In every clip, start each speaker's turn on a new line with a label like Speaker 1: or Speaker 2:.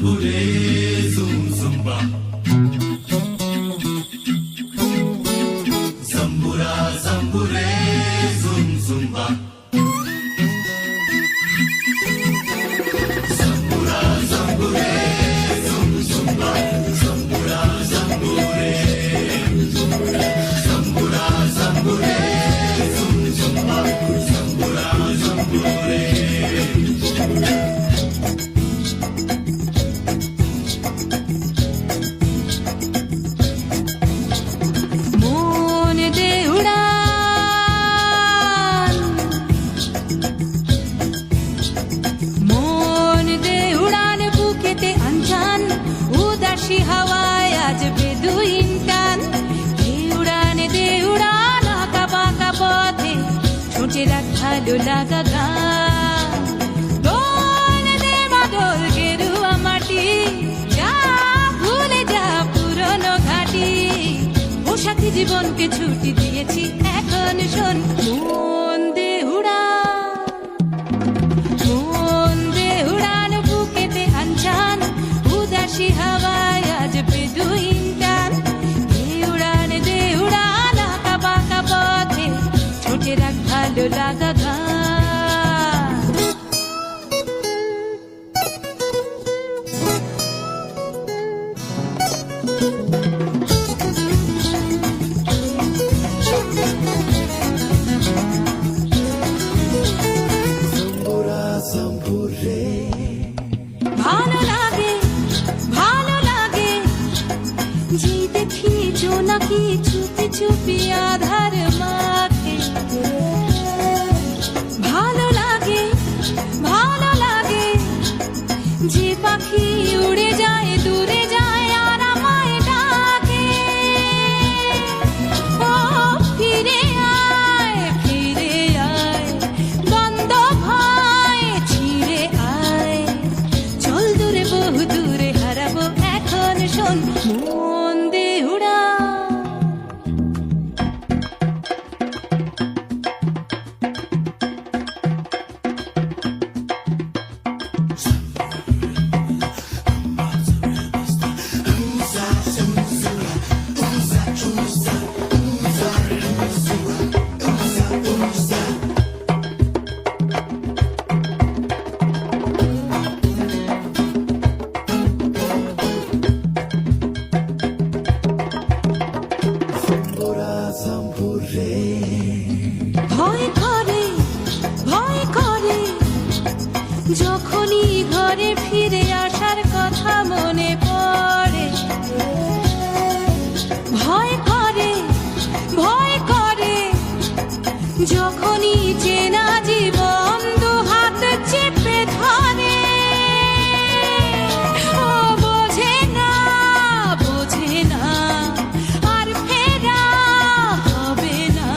Speaker 1: zambure zum zumba. Zambura zambure zum zumba. Zambura zambure zum zumba. Zambura zambure. Zambura zambure zum zumba. Zambura zambure.
Speaker 2: হাওয়ায় আজ বেদুইন টান উড়ানে দে উড়ান আঁকা বাঁকা পথে ছুটে রাখ ভালো লাগা গান দোল দে মাদল গেরুয়া মাটি যা ভুলে যা পুরনো ঘাটি পোশাকি জীবনকে ছুটি দিয়েছি এখন শোন মন দে উড়ান বুকেতে আনছান উদাসী হাওয়ায় আজ বেদুইন টান দে উড়ান আঁকা বাঁকা পথে ছোটে রাখ ভালো লাগা গান ভালো লাগে যে দেখি জোনাকি চুপি চুপি আধার মাঠে ভালো লাগে যে পাখি উড়ে যায় দূরে যায় আর আমায় ডাকে ও ফিরে আয় বন্ধ ভয় ছিঁড়ে আয় চল দূরে বহু দূরে হারাবো এখন শোন মন দে উড়া ভয় করে যখনই ঘরে ফিরে আসার কথা মনে পড়ে ভয় করে যখনই চেনা জীবন দু হাত চেপে ধরে ও বোঝে না আর ফেরা হবে না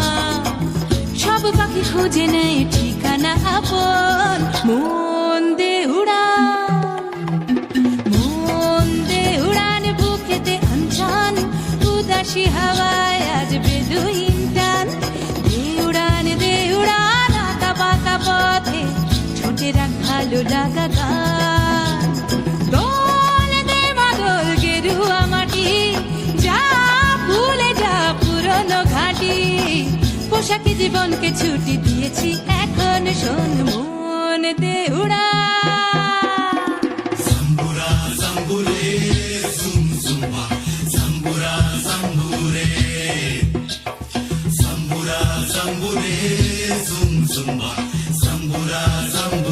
Speaker 2: সব পাখি খুঁজে নেয় ঠিকানা আপন মন দে উড়ান বুকেতে আনছান উদাসী হাওয়ায় আজ বেদুইন টান দে উড়ান আঁকা বাঁকা পথে ছুটে রাখ ভালো লাগা গান দোল দে মাদল গেরুয়া মাটি যা ভুলে যা পুরনো ঘাটি পোশাকি জীবনকে ছুটি দিয়েছি এখন শোন মন দে উড়ান
Speaker 1: Zambura zambure zum zumba. Zambura zambure. Zambura zambure zum zumba. Zambura zambure.